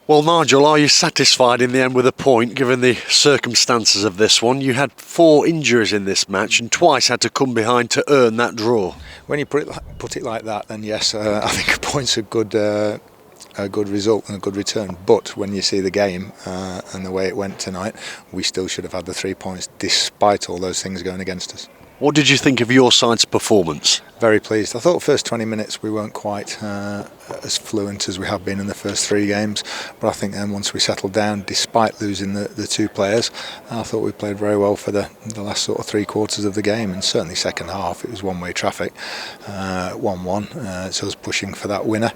Well, Nigel, are you satisfied in the end with a point, given the circumstances of this one? You had 4 injuries in this match and twice had to come behind to earn that draw. When you put it like that, then yes, I think a point's a good result and a good return. But when you see the game and the way it went tonight, we still should have had the 3 points, despite all those things going against us. What did you think of your side's performance? Very pleased. I thought the first 20 minutes we weren't quite as fluent as we have been in the first 3 games, but I think then once we settled down, despite losing the 2 players, I thought we played very well for the last sort of 3 quarters of the game, and certainly second half it was one-way traffic, 1-1, so I was pushing for that winner,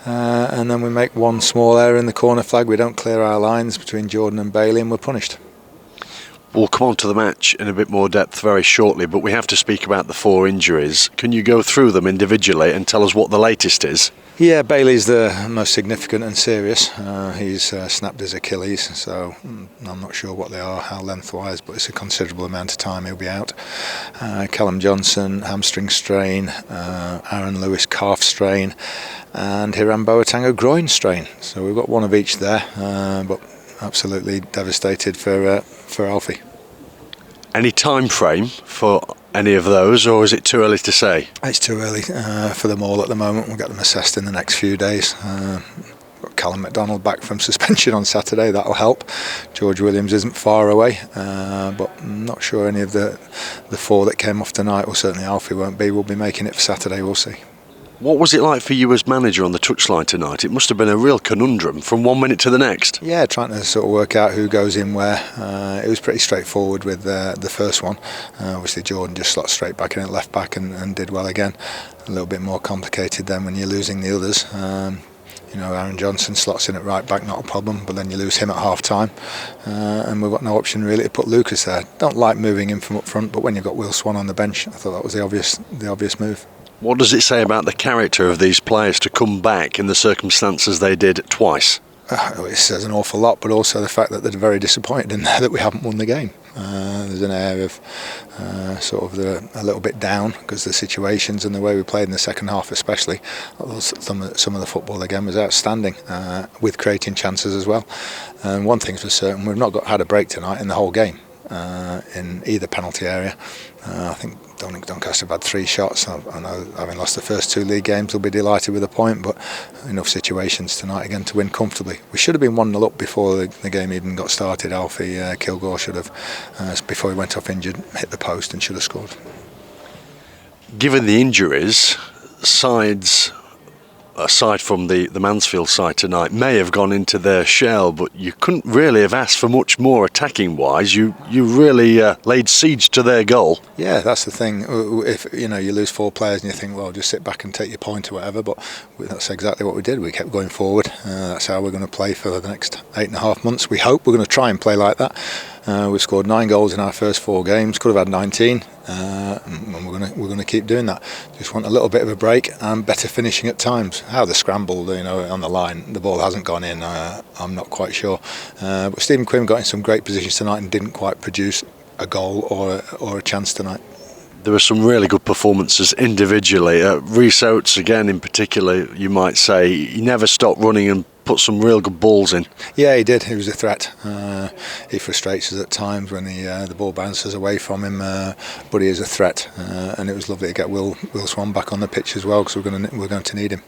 and then we make one small error in the corner flag. We don't clear our lines between Jordan and Bailey and we're punished. We'll come on to the match in a bit more depth very shortly, but we have to speak about the 4 injuries. Can you go through them individually and tell us what the latest is? Yeah, Bailey's the most significant and serious. He's snapped his Achilles, so I'm not sure what they are, how lengthwise, but it's a considerable amount of time he'll be out. Callum Johnson, hamstring strain, Aaron Lewis, calf strain, and Hiram Boatango, groin strain. So we've got one of each there, but absolutely devastated for Alfie. Any time frame for any of those, or is it too early to say? It's too early for them all at the moment. We'll get them assessed in the next few days. Got Callum McDonald back from suspension on Saturday, that'll help. George Williams isn't far away, but I'm not sure any of the 4 that came off tonight, or certainly Alfie won't be. We'll be making it for Saturday, we'll see. What was it like for you as manager on the touchline tonight? It must have been a real conundrum from one minute to the next. Yeah, trying to sort of work out who goes in where. It was pretty straightforward with the first one. Obviously Jordan just slots straight back in at left back and did well again. A little bit more complicated then when you're losing the others. Aaron Johnson slots in at right back, not a problem, but then you lose him at half time, and we've got no option really to put Lucas there. Don't like moving him from up front, but when you've got Will Swan on the bench, I thought that was the obvious move. What does it say about the character of these players to come back in the circumstances they did twice? It says an awful lot, but also the fact that they're very disappointed in there that we haven't won the game. There's an air of a little bit down because the situations and the way we played in the second half especially. Some of the football again was outstanding, with creating chances as well. And one thing's for certain, we've not had a break tonight in the whole game. In either penalty area. I think Doncaster have had 3 shots. I know, having lost the first 2 league games, they'll be delighted with a point, but enough situations tonight again to win comfortably. We should have been 1-0 up before the game even got started. Alfie Kilgore should have, before he went off injured, hit the post and should have scored. Given the injuries, sides aside from the Mansfield side tonight may have gone into their shell, but you couldn't really have asked for much more attacking wise. You really laid siege to their goal. Yeah, that's the thing. If you lose 4 players and you think, well, just sit back and take your point or whatever, but that's exactly what we did. We kept going forward. That's how we're going to play for the next 8.5 months. We hope we're going to try and play like that. We've scored 9 goals in our first 4 games. Could have had 19, and we're going to keep doing that. Just want a little bit of a break and better finishing at times. How they scrambled, on the line, the ball hasn't gone in. I'm not quite sure. But Stephen Quinn got in some great positions tonight and didn't quite produce a goal or a chance tonight. There were some really good performances individually. Rhys Oates, again in particular, you might say, he never stopped running and put some real good balls in. Yeah, he did. He was a threat. He frustrates us at times when the ball bounces away from him, but he is a threat. And it was lovely to get Will Swan back on the pitch as well, because we're going to need him.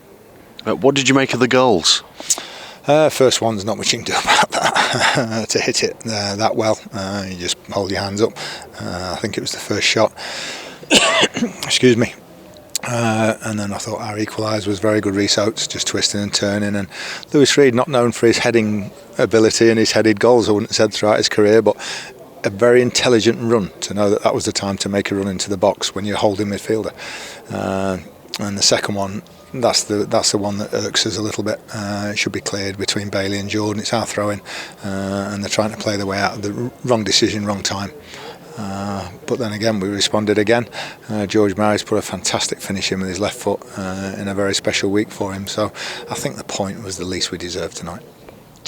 What did you make of the goals? First one's not much you can do about that. To hit it that well, you just hold your hands up. I think it was the first shot. Excuse me. And then I thought our equaliser was very good. Rhys Oates just twisting and turning, and Lewis Reed, not known for his heading ability and his headed goals, I wouldn't have said throughout his career, but a very intelligent run to know that was the time to make a run into the box when you're holding midfielder. And the second one, that's the one that irks us a little bit. It should be cleared between Bailey and Jordan. It's our throw-in, and they're trying to play their way out of the wrong decision, wrong time. But then again, we responded again. George Maris put a fantastic finish in with his left foot in a very special week for him. So I think the point was the least we deserved tonight.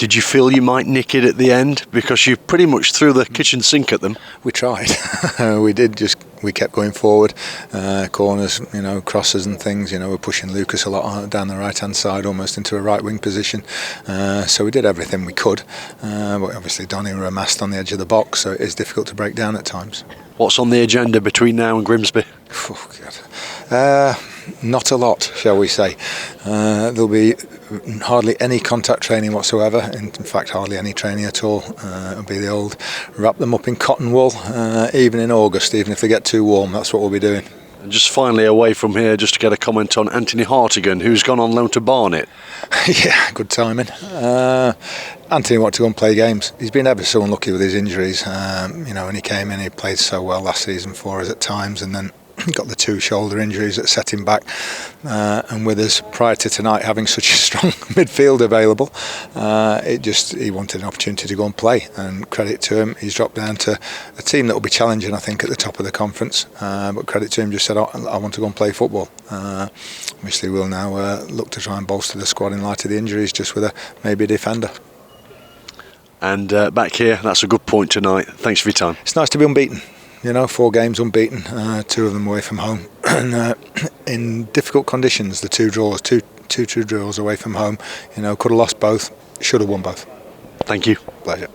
Did you feel you might nick it at the end? Because you pretty much threw the kitchen sink at them. We tried. We did. We kept going forward, corners, crosses and things. We're pushing Lucas a lot down the right hand side, almost into a right wing position. So we did everything we could. But obviously Donny were amassed on the edge of the box, so it is difficult to break down at times. What's on the agenda between now and Grimsby? Oh, God. Not a lot, shall we say. There'll be hardly any contact training whatsoever. In fact, hardly any training at all. It'll be the old wrap them up in cotton wool, even in August, even if they get too warm. That's what we'll be doing. And just finally away from here, just to get a comment on Anthony Hartigan, who's gone on loan to Barnet. Yeah, good timing. Anthony wanted to go and play games. He's been ever so unlucky with his injuries. When he came in, he played so well last season for us at times, and then got the 2 shoulder injuries that set him back. And with us prior to tonight having such a strong midfield available, he wanted an opportunity to go and play. And credit to him, he's dropped down to a team that will be challenging, I think, at the top of the conference. But credit to him, just said, I want to go and play football. Obviously, we'll now look to try and bolster the squad in light of the injuries, just with maybe a defender. And back here, that's a good point tonight. Thanks for your time. It's nice to be unbeaten. 4 games unbeaten, 2 of them away from home, and in difficult conditions. The 2 draws, two draws away from home. Could have lost both, should have won both. Thank you. Pleasure.